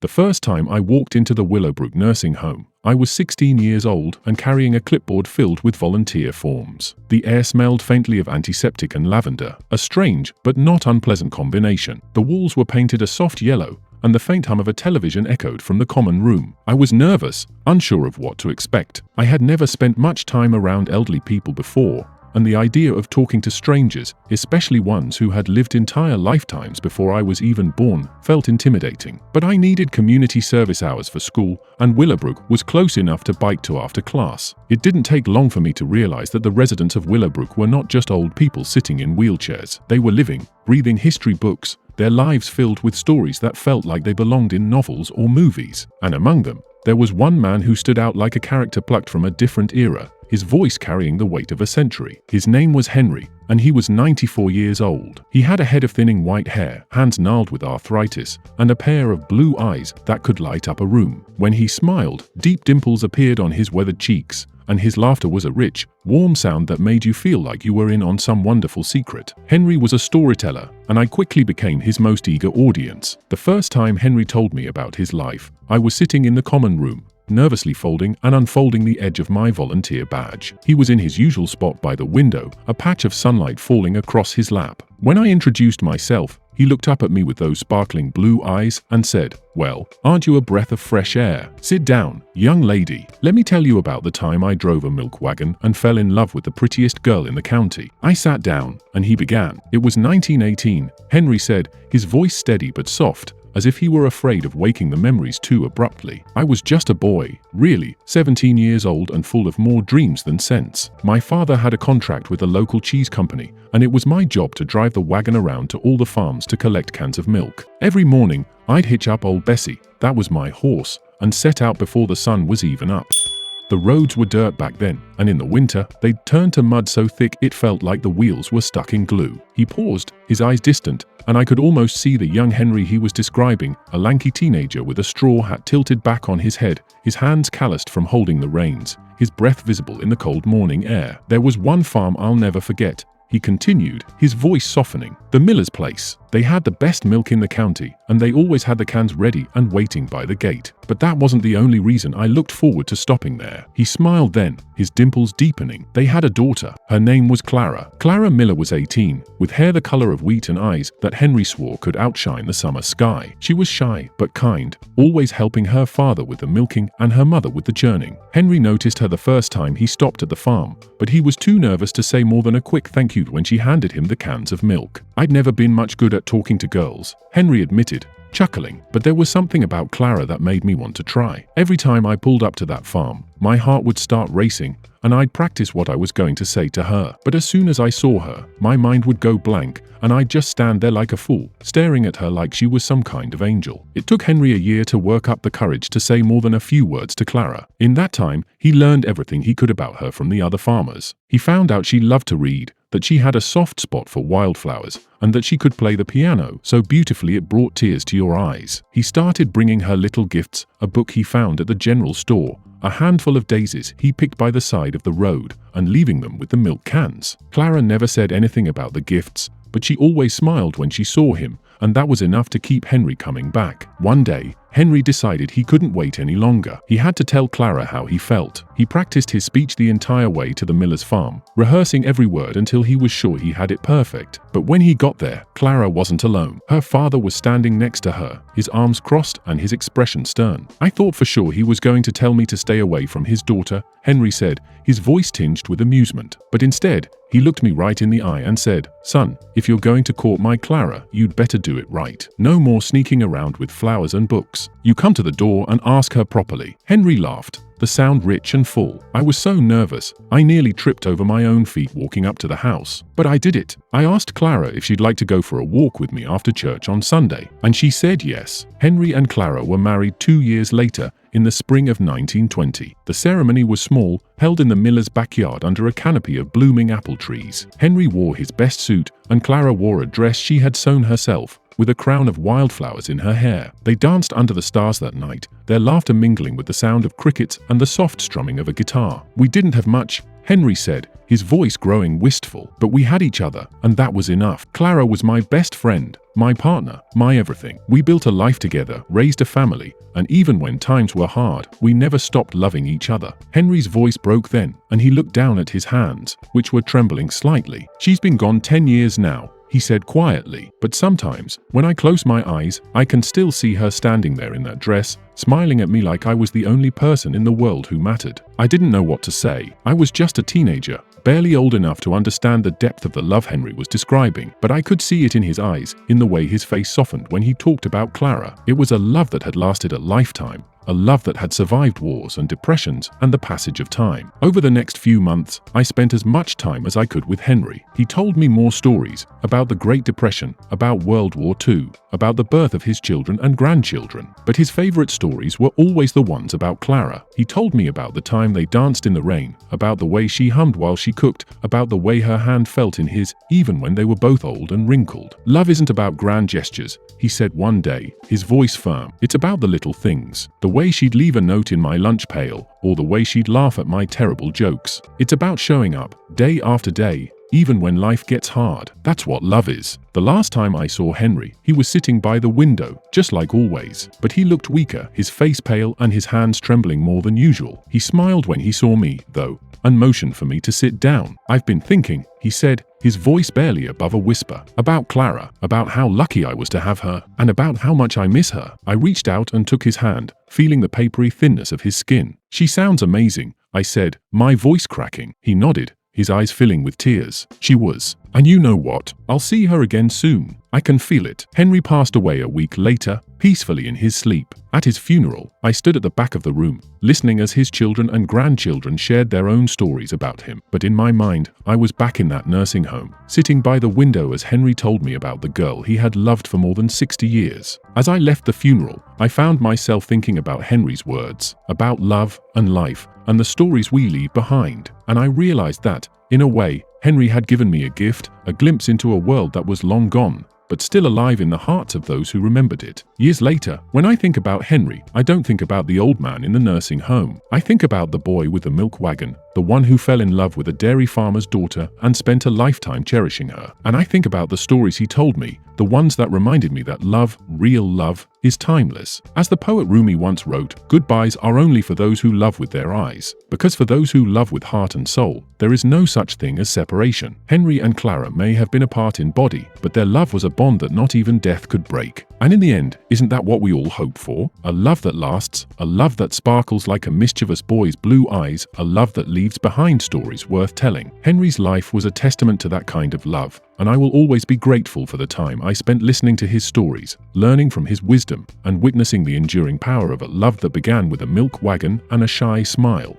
The first time I walked into the Willowbrook Nursing Home, I was 16 years old and carrying a clipboard filled with volunteer forms. The air smelled faintly of antiseptic and lavender, a strange but not unpleasant combination. The walls were painted a soft yellow, and the faint hum of a television echoed from the common room. I was nervous, unsure of what to expect. I had never spent much time around elderly people before, and the idea of talking to strangers, especially ones who had lived entire lifetimes before I was even born, felt intimidating. But I needed community service hours for school, and Willowbrook was close enough to bike to after class. It didn't take long for me to realize that the residents of Willowbrook were not just old people sitting in wheelchairs. They were living, breathing history books, their lives filled with stories that felt like they belonged in novels or movies. And among them, there was one man who stood out like a character plucked from a different era, his voice carrying the weight of a century. His name was Henry, and he was 94 years old. He had a head of thinning white hair, hands gnarled with arthritis, and a pair of blue eyes that could light up a room. When he smiled, deep dimples appeared on his weathered cheeks, and his laughter was a rich, warm sound that made you feel like you were in on some wonderful secret. Henry was a storyteller, and I quickly became his most eager audience. The first time Henry told me about his life, I was sitting in the common room, nervously folding and unfolding the edge of my volunteer badge. He was in his usual spot by the window, a patch of sunlight falling across his lap. When I introduced myself, he looked up at me with those sparkling blue eyes and said, "Well, aren't you a breath of fresh air? Sit down, young lady. Let me tell you about the time I drove a milk wagon and fell in love with the prettiest girl in the county." I sat down, and he began. "It was 1918, Henry said, his voice steady but soft, as if he were afraid of waking the memories too abruptly. "I was just a boy, really, 17 years old and full of more dreams than sense. My father had a contract with a local cheese company, and it was my job to drive the wagon around to all the farms to collect cans of milk. Every morning, I'd hitch up old Bessie, that was my horse, and set out before the sun was even up. The roads were dirt back then, and in the winter, they'd turned to mud so thick it felt like the wheels were stuck in glue." He paused, his eyes distant, and I could almost see the young Henry he was describing, a lanky teenager with a straw hat tilted back on his head, his hands calloused from holding the reins, his breath visible in the cold morning air. "There was one farm I'll never forget," he continued, his voice softening. "The miller's place. They had the best milk in the county, and they always had the cans ready and waiting by the gate. But that wasn't the only reason I looked forward to stopping there." He smiled then, his dimples deepening. "They had a daughter. Her name was Clara. Clara Miller was 18, with hair the color of wheat and eyes that Henry swore could outshine the summer sky. She was shy but kind, always helping her father with the milking and her mother with the churning. Henry noticed her the first time he stopped at the farm, but he was too nervous to say more than a quick thank you when she handed him the cans of milk. I'd never been much good at talking to girls," Henry admitted, chuckling, "but there was something about Clara that made me want to try. Every time I pulled up to that farm, my heart would start racing, and I'd practice what I was going to say to her. But as soon as I saw her, my mind would go blank, and I'd just stand there like a fool, staring at her like she was some kind of angel." It took Henry a year to work up the courage to say more than a few words to Clara. In that time, he learned everything he could about her from the other farmers. He found out she loved to read, that she had a soft spot for wildflowers, and that she could play the piano so beautifully it brought tears to your eyes. He started bringing her little gifts, a book he found at the general store, a handful of daisies he picked by the side of the road, and leaving them with the milk cans. Clara never said anything about the gifts, but she always smiled when she saw him, and that was enough to keep Henry coming back. One day, Henry decided he couldn't wait any longer. He had to tell Clara how he felt. He practiced his speech the entire way to the miller's farm, rehearsing every word until he was sure he had it perfect. But when he got there, Clara wasn't alone. Her father was standing next to her, his arms crossed and his expression stern. "I thought for sure he was going to tell me to stay away from his daughter," Henry said, his voice tinged with amusement. "But instead, he looked me right in the eye and said, 'Son, if you're going to court my Clara, you'd better do it right. No more sneaking around with flowers and books. You come to the door and ask her properly.'" Henry laughed, the sound rich and full. "I was so nervous, I nearly tripped over my own feet walking up to the house. But I did it. I asked Clara if she'd like to go for a walk with me after church on Sunday, and she said yes." Henry and Clara were married 2 years later, in the spring of 1920. The ceremony was small, held in the miller's backyard under a canopy of blooming apple trees. Henry wore his best suit, and Clara wore a dress she had sewn herself, with a crown of wildflowers in her hair. They danced under the stars that night, their laughter mingling with the sound of crickets and the soft strumming of a guitar. "We didn't have much," Henry said, his voice growing wistful. But we had each other, and that was enough. Clara was my best friend, my partner, my everything. We built a life together, raised a family, and even when times were hard, we never stopped loving each other. Henry's voice broke then, and he looked down at his hands, which were trembling slightly. She's been gone 10 years now, he said quietly, but sometimes, when I close my eyes, I can still see her standing there in that dress, smiling at me like I was the only person in the world who mattered. I didn't know what to say. I was just a teenager, barely old enough to understand the depth of the love Henry was describing, but I could see it in his eyes, in the way his face softened when he talked about Clara. It was a love that had lasted a lifetime. A love that had survived wars and depressions and the passage of time. Over the next few months, I spent as much time as I could with Henry. He told me more stories about the Great Depression, about World War II, about the birth of his children and grandchildren. But his favorite stories were always the ones about Clara. He told me about the time they danced in the rain, about the way she hummed while she cooked, about the way her hand felt in his, even when they were both old and wrinkled. Love isn't about grand gestures, he said one day, his voice firm. It's about the little things. The way she'd leave a note in my lunch pail, or the way she'd laugh at my terrible jokes. It's about showing up, day after day, even when life gets hard. That's what love is. The last time I saw Henry, he was sitting by the window, just like always. But he looked weaker, his face pale and his hands trembling more than usual. He smiled when he saw me, though, and motioned for me to sit down. I've been thinking, he said, his voice barely above a whisper, about Clara, about how lucky I was to have her, and about how much I miss her. I reached out and took his hand, feeling the papery thinness of his skin. She sounds amazing, I said, my voice cracking. He nodded, his eyes filling with tears. She was. And you know what? I'll see her again soon. I can feel it. Henry passed away a week later, peacefully in his sleep. At his funeral, I stood at the back of the room, listening as his children and grandchildren shared their own stories about him. But in my mind, I was back in that nursing home, sitting by the window as Henry told me about the girl he had loved for more than 60 years. As I left the funeral, I found myself thinking about Henry's words, about love and life, and the stories we leave behind. And I realized that, in a way, Henry had given me a gift, a glimpse into a world that was long gone, but still alive in the hearts of those who remembered it. Years later, when I think about Henry, I don't think about the old man in the nursing home. I think about the boy with the milk wagon, the one who fell in love with a dairy farmer's daughter and spent a lifetime cherishing her. And I think about the stories he told me, the ones that reminded me that love, real love, is timeless. As the poet Rumi once wrote, goodbyes are only for those who love with their eyes, because for those who love with heart and soul, there is no such thing as separation. Henry and Clara may have been apart in body, but their love was a bond that not even death could break. And in the end, isn't that what we all hope for? A love that lasts, a love that sparkles like a mischievous boy's blue eyes, a love that leaves behind stories worth telling. Henry's life was a testament to that kind of love, and I will always be grateful for the time I spent listening to his stories, learning from his wisdom, and witnessing the enduring power of a love that began with a milk wagon and a shy smile.